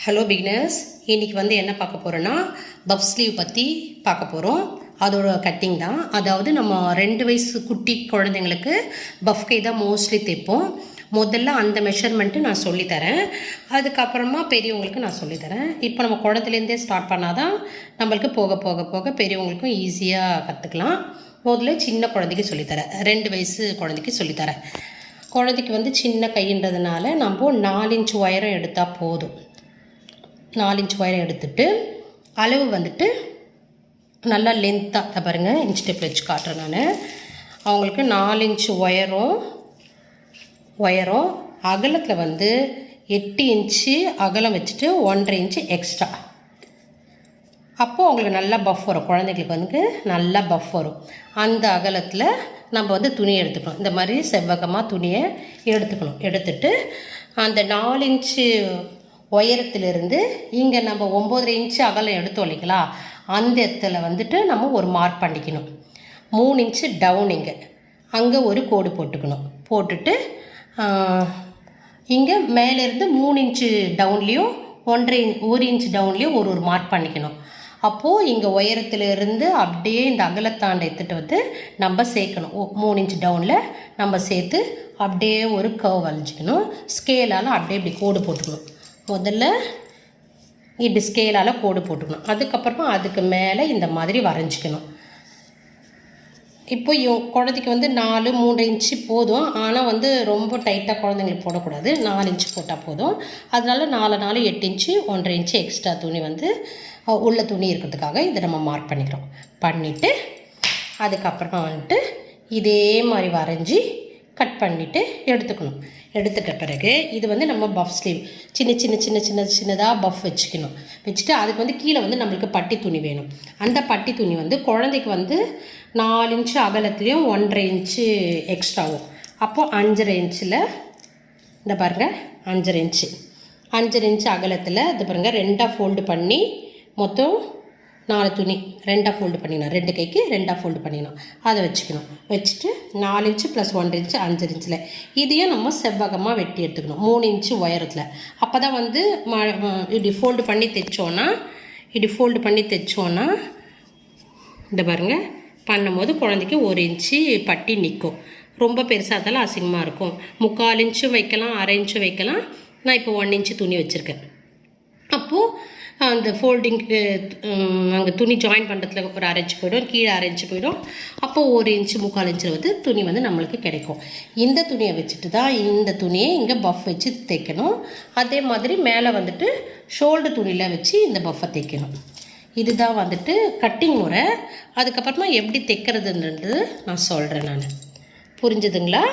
Hello beginners, இன்றைக்கி வந்து என்ன பார்க்க போகிறோன்னா பஃப் ஸ்லீவ் பற்றி பார்க்க போகிறோம். அதோட கட்டிங் தான். அதாவது நம்ம 2 வயசு குட்டி குழந்தைங்களுக்கு பஃப் கை தான் மோஸ்ட்லி தைப்போம். முதல்ல அந்த மெஷர்மெண்ட்டு நான் சொல்லித்தரேன், அதுக்கப்புறமா பெரியவங்களுக்கு நான் சொல்லித்தரேன். இப்போ நம்ம குழந்தைலேருந்தே ஸ்டார்ட் பண்ணால் தான் நம்மளுக்கு போக போக போக பெரியவங்களுக்கும் ஈஸியாக கற்றுக்கலாம். முதல்ல சின்ன குழந்தைக்கு சொல்லித்தரேன், 2 வயசு குழந்தைக்கு சொல்லித்தரேன். குழந்தைக்கு வந்து சின்ன கைன்றதுனால நம்ம 4 இன்ச் உயரம் எடுத்தால் போதும். 4 இன்ச் உயரம் எடுத்துட்டு அளவு வந்துட்டு நல்லா லென்த்தாக பாருங்கள், இன்ச் டேப் வச்சு காட்டுறேன் நான். அவங்களுக்கு 4 இன்ச் உயரம் அகலத்தில் வந்து 8 இன்ச்சு அகலம் வச்சுட்டு 1.5 இன்ச்சு எக்ஸ்ட்ரா. அப்போது அவங்களுக்கு நல்லா பஃப் வரும். குழந்தைங்களுக்கு வந்து நல்லா பஃப் வரும். அந்த அகலத்தில் நம்ம வந்து துணி எடுத்துக்கணும். இந்த மாதிரி செவ்வகமாக துணியை எடுத்துட்டு அந்த 4 இன்ச்சு உயரத்திலிருந்து இங்கே நம்ம 9.5 இன்ச்சு அகலம் எடுத்தோம் இல்லைங்களா, அந்த இடத்துல வந்துட்டு நம்ம ஒரு மார்க் பண்ணிக்கணும். 3 இன்ச்சு டவுன் அங்கே ஒரு கோடு போட்டுட்டு இங்கே மேலேருந்து 3 இன்ச்சு டவுன்லேயும் 1 இன்ச்சு டவுன்லேயும் ஒரு மார்க் பண்ணிக்கணும். அப்போது இங்கே உயரத்துலேருந்து அப்படியே இந்த அகலத்தாண்டை எடுத்துகிட்டு வந்து நம்ம சேர்க்கணும். 3 இன்ச்சு டவுனில் நம்ம சேர்த்து அப்படியே ஒரு கர்வ் வளைஞ்சிக்கணும். ஸ்கேலால் அப்படியே இப்படி கோடு போட்டுக்கணும். முதல்ல இப்படி ஸ்கேலால் கோடு போட்டுக்கணும். அதுக்கப்புறமா அதுக்கு மேலே இந்த மாதிரி வரைஞ்சிக்கணும். இப்போ குழந்தைக்கு வந்து 3 இன்ச்சு போதும். ஆனால் வந்து ரொம்ப டைட்டாக குழந்தைங்களுக்கு போடக்கூடாது. 4 இன்ச்சு போட்டால் போதும். அதனால 4 8 இன்ச்சு 1.5 இன்ச்சு எக்ஸ்ட்ரா துணி வந்து உள்ள துணி இருக்கிறதுக்காக இதை நம்ம மார்க் பண்ணிவிட்டு அதுக்கப்புறமா வந்துட்டு இதே மாதிரி வரைஞ்சி கட் பண்ணிவிட்டு எடுத்துட்ட பிறகு இது வந்து நம்ம பஃப் ஸ்லீவ் சின்னதாக பஃப் வச்சுட்டு அதுக்கு வந்து கீழே வந்து நம்மளுக்கு பட்டி துணி வேணும். அந்த பட்டி துணி வந்து குழந்தைக்கு வந்து 4 இன்ச்சு அகலத்துலேயும் 1.5 இன்ச்சு எக்ஸ்ட்ராவும். அப்போது 5.5 இன்ச்சில் இந்த பாருங்கள், 5.5 இன்ச்சு அகலத்தில் இது பாருங்கள் 2ஆக ஃபோல்டு பண்ணி மொத்தம் 4 துணி 2ஆக ஃபோல்டு பண்ணிக்கணும். 2 கைக்கு 2ஆக ஃபோல்டு பண்ணிக்கணும். அதை வச்சுட்டு 4 இன்ச்சு ப்ளஸ் 1 இன்ச்சு 5 இன்ச்சில் இதையும் நம்ம செவ்வகமாக வெட்டி எடுத்துக்கணும். 3 இன்ச்சு உயரத்தில். அப்போ தான் வந்து இப்படி ஃபோல்டு பண்ணி தைச்சோன்னா இந்த பாருங்கள் பண்ணும்போது குழந்தைக்கு 1 இன்ச்சு பட்டி நிற்கும். ரொம்ப பெருசாக இருந்தாலும் அசிங்கமாக இருக்கும். 3/4 இன்ச்சு வைக்கலாம், 1/2 இன்ச்சு வைக்கலாம். நான் இப்போ 1 இன்ச்சு துணி வச்சுருக்கேன். அப்போது அந்த ஃபோல்டிங்க்கு அங்கே துணி ஜாயின் பண்ணுறதுல ஒரு 1/2 இன்ச்சு போய்டும், கீழே 1/2 இன்ச்சு போய்டும். அப்போது 1 இன்ச்சு 3/4 இன்ச்சில் வந்து துணி வந்து நம்மளுக்கு கிடைக்கும். இந்த துணியை வச்சுட்டு தான் இந்த துணியை இங்கே பஃப் வச்சு தைக்கணும். அதே மாதிரி மேலே வந்துட்டு ஷோல்டர் துணியில் வச்சு இந்த பஃப்பை தைக்கணும். இதுதான் வந்துட்டு கட்டிங் முறை. அதுக்கப்புறமா எப்படி தைக்கிறதுன்றது நான் சொல்கிறேன். புரிஞ்சுதுங்களா?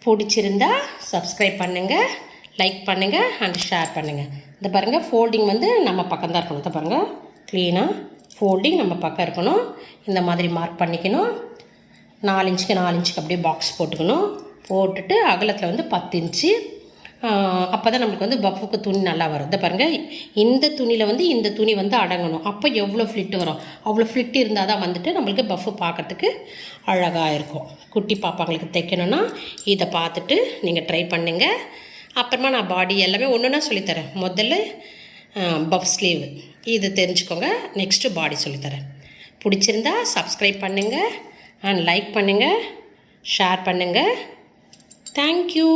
பிடிச்சிருந்தா சப்ஸ்கிரைப் பண்ணுங்கள், லைக் பண்ணுங்கள் அண்ட் ஷேர் பண்ணுங்கள். இந்த பாருங்கள், ஃபோல்டிங் வந்து நம்ம பக்கம் தான் இருக்கணும். இதை பாருங்கள், க்ளீனாக ஃபோல்டிங் நம்ம பக்கம் இருக்கணும். இந்த மாதிரி மார்க் பண்ணிக்கணும். 4 இன்ச்சுக்கு 4 இன்ச்சுக்கு அப்படியே பாக்ஸ் போட்டுட்டு அகலத்தில் வந்து 10 இன்ச்சு. அப்போ தான் நம்மளுக்கு வந்து பஃப்புக்கு துணி நல்லா வரும். இதை பாருங்கள், இந்த துணியில் வந்து இந்த துணி வந்து அடங்கணும். அப்போ எவ்வளோ ஃப்ளிட்டு வரும், அவ்வளோ ஃப்ளிட்டு இருந்தால் தான் வந்துட்டு நம்மளுக்கு பஃப்பு பார்க்கறதுக்கு அழகாக இருக்கும். குட்டி பாப்பாங்களுக்கு தைக்கணுன்னா இதை பார்த்துட்டு நீங்கள் ட்ரை பண்ணுங்கள். அப்புறமா நான் பாடி எல்லாமே ஒன்றுனா சொல்லித்தரேன். முதல்ல பஃப் ஸ்லீவ் இது தெரிஞ்சுக்கோங்க, நெக்ஸ்ட்டு பாடி சொல்லித்தரேன். பிடிச்சிருந்தா சப்ஸ்கிரைப் பண்ணுங்கள் அண்ட் லைக் பண்ணுங்கள், ஷேர் பண்ணுங்கள். தேங்க்யூ.